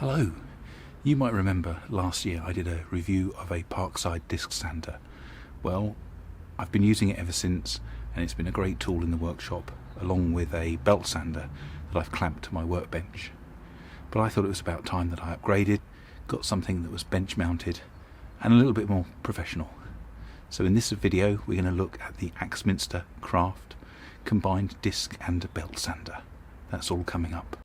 Hello. You might remember last year I did a review of a Parkside disc sander. Well, I've been using it ever since, and it's been a great tool in the workshop, along with a belt sander that I've clamped to my workbench. But I thought it was about time that I upgraded, got something that was bench mounted and a little bit more professional. So in this video we're going to look at the Axminster Craft combined disc and belt sander. That's all coming up.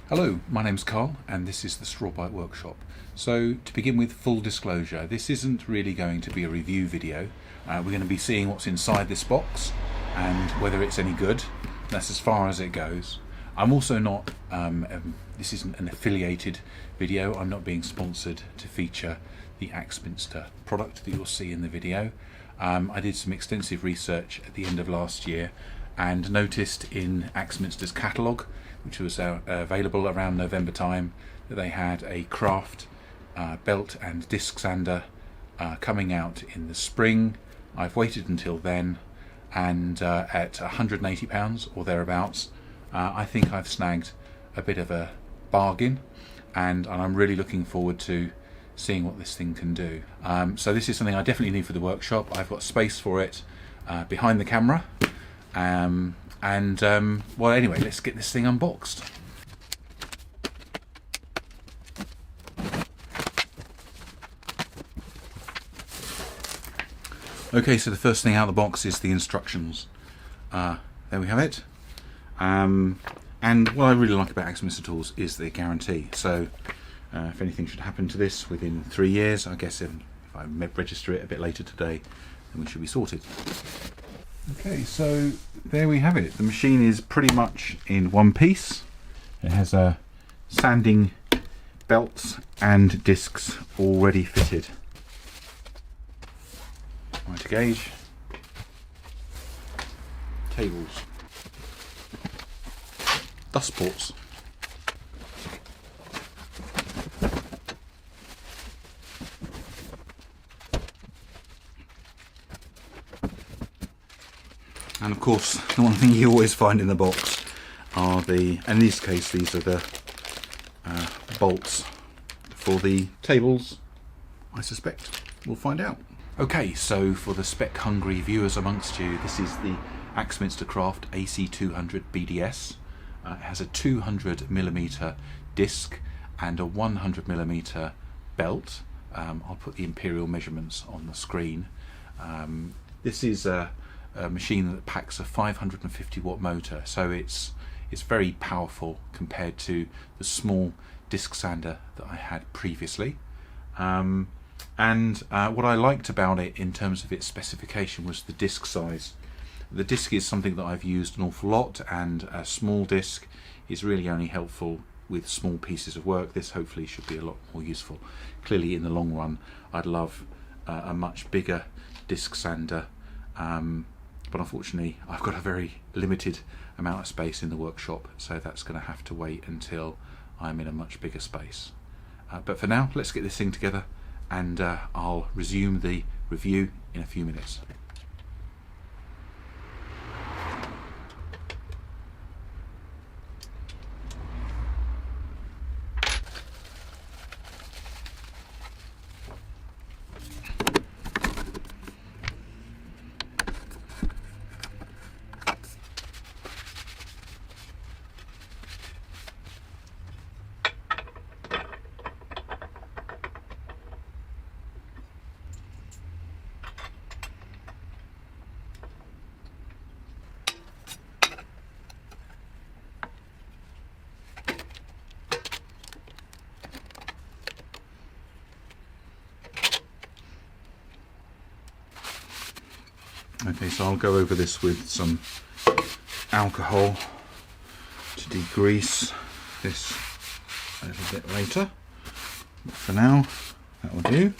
Hello, my name's Carl and this is the Strawbite Workshop. So to begin with, full disclosure, this isn't really going to be a review video. We're going to be seeing what's inside this box and whether it's any good. That's as far as it goes. I'm also not, this isn't an affiliated video. I'm not being sponsored to feature the Axminster product that you'll see in the video. I did some extensive research at the end of last year and noticed in Axminster's catalogue, which was available around November time, that they had a craft belt and disc sander coming out in the spring. I've waited until then, and at £180 or thereabouts, I think I've snagged a bit of a bargain, and I'm really looking forward to seeing what this thing can do. So this is something I definitely need for the workshop. I've got space for it behind the camera. Well, anyway, let's get this thing unboxed. Okay, so the first thing out of the box is the instructions. There we have it. And what I really like about Axminster tools is their guarantee. So if anything should happen to this within 3 years, I guess if I register it a bit later today, then we should be sorted. Okay, so there we have it. The machine is pretty much in one piece. It has a sanding belts and discs already fitted. Mitre gauge, tables, dust ports, and of course the one thing you always find in the box are and in this case these are the bolts for the tables, I suspect. We'll find out. Okay, so for the spec hungry viewers amongst you, this is the Axminster Craft AC200BDS. It has a 200mm disc and a 100mm belt. I'll put the imperial measurements on the screen. This is a machine that packs a 550 watt motor, so it's very powerful compared to the small disc sander that I had previously. What I liked about it in terms of its specification was the disc size. The disc is something that I've used an awful lot, and a small disc is really only helpful with small pieces of work. This hopefully should be a lot more useful. Clearly in the long run I'd love a much bigger disc sander, but unfortunately I've got a very limited amount of space in the workshop, so that's going to have to wait until I'm in a much bigger space. But for now, let's get this thing together and I'll resume the review in a few minutes. Okay, so I'll go over this with some alcohol to degrease this a little bit later, but for now that will do.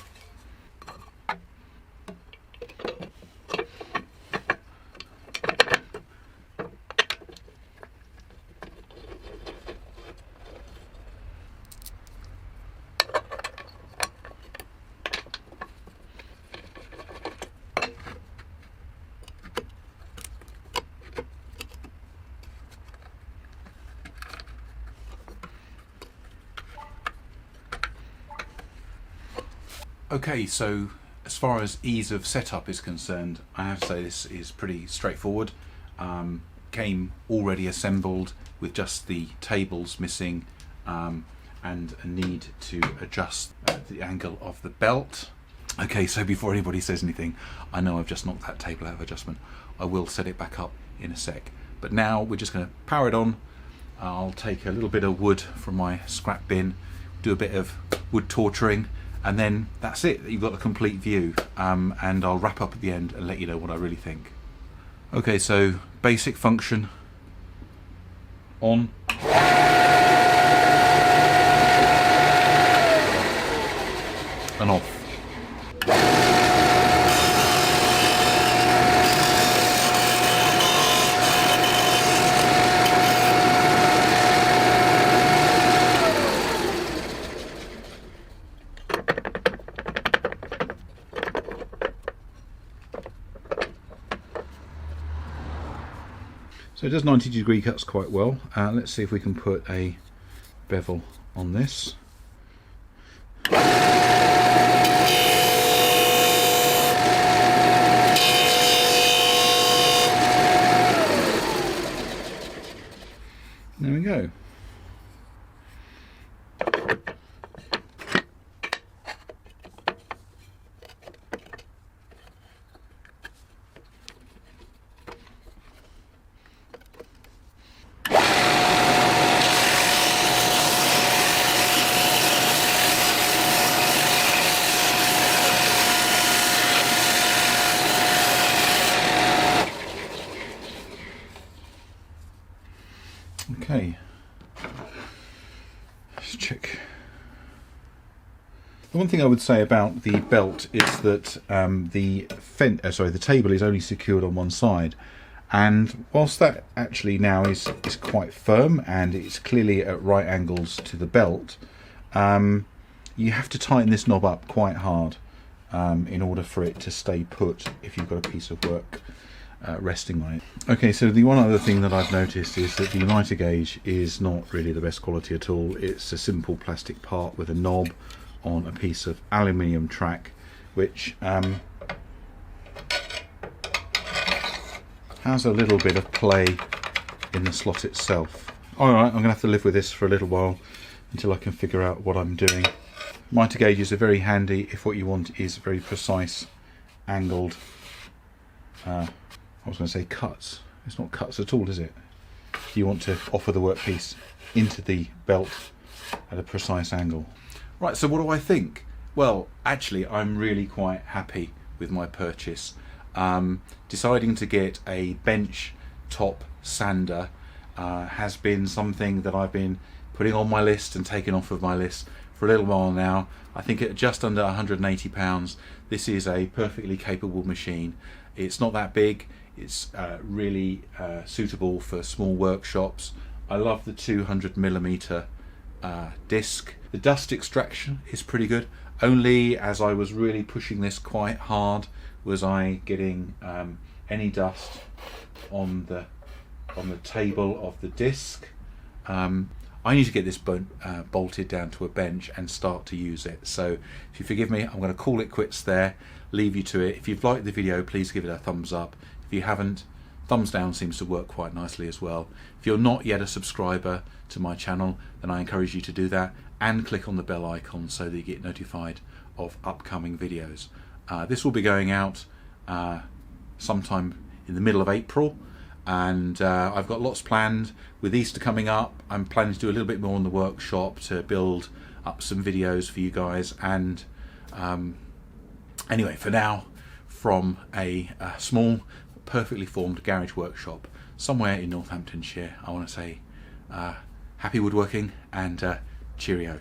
Okay, so as far as ease of setup is concerned, I have to say this is pretty straightforward. Came already assembled with just the tables missing, and a need to adjust the angle of the belt. Okay, so before anybody says anything, I know I've just knocked that table out of adjustment. I will set it back up in a sec. But now we're just going to power it on. I'll take a little bit of wood from my scrap bin, do a bit of wood torturing, and then that's it. You've got a complete view, and I'll wrap up at the end and let you know what I really think. Okay, so basic function on. And off. So it does 90-degree cuts quite well. Let's see if we can put a bevel on this. There we go. Okay, let's check. The one thing I would say about the belt is that the table is only secured on one side, and whilst that actually now is quite firm and it's clearly at right angles to the belt, you have to tighten this knob up quite hard in order for it to stay put if you've got a piece of work resting on it. Okay, so the one other thing that I've noticed is that the uniter gauge is not really the best quality at all. It's a simple plastic part with a knob on a piece of aluminium track, which has a little bit of play in the slot itself. Alright, I'm going to have to live with this for a little while until I can figure out what I'm doing. Mitre gauges are very handy if what you want is very precise, angled, I was going to say cuts. It's not cuts at all, is it? You want to offer the workpiece into the belt at a precise angle. Right, so what do I think? Well, actually, I'm really quite happy with my purchase. Deciding to get a bench top sander has been something that I've been putting on my list and taking off of my list for a little while now. I think at just under £180, this is a perfectly capable machine. It's not that big. It's really suitable for small workshops. I love the 200mm disc. The dust extraction is pretty good. Only as I was really pushing this quite hard was I getting any dust on the table of the disc. I need to get this bolted down to a bench and start to use it. So if you forgive me, I'm going to call it quits there, leave you to it. If you've liked the video, please give it a thumbs up. If you haven't, thumbs down seems to work quite nicely as well. If you're not yet a subscriber to my channel, then I encourage you to do that and click on the bell icon so that you get notified of upcoming videos. This will be going out sometime in the middle of April, and I've got lots planned. With Easter coming up, I'm planning to do a little bit more in the workshop to build up some videos for you guys. And anyway, for now, from a small, perfectly formed garage workshop somewhere in Northamptonshire, I want to say happy woodworking and cheerio.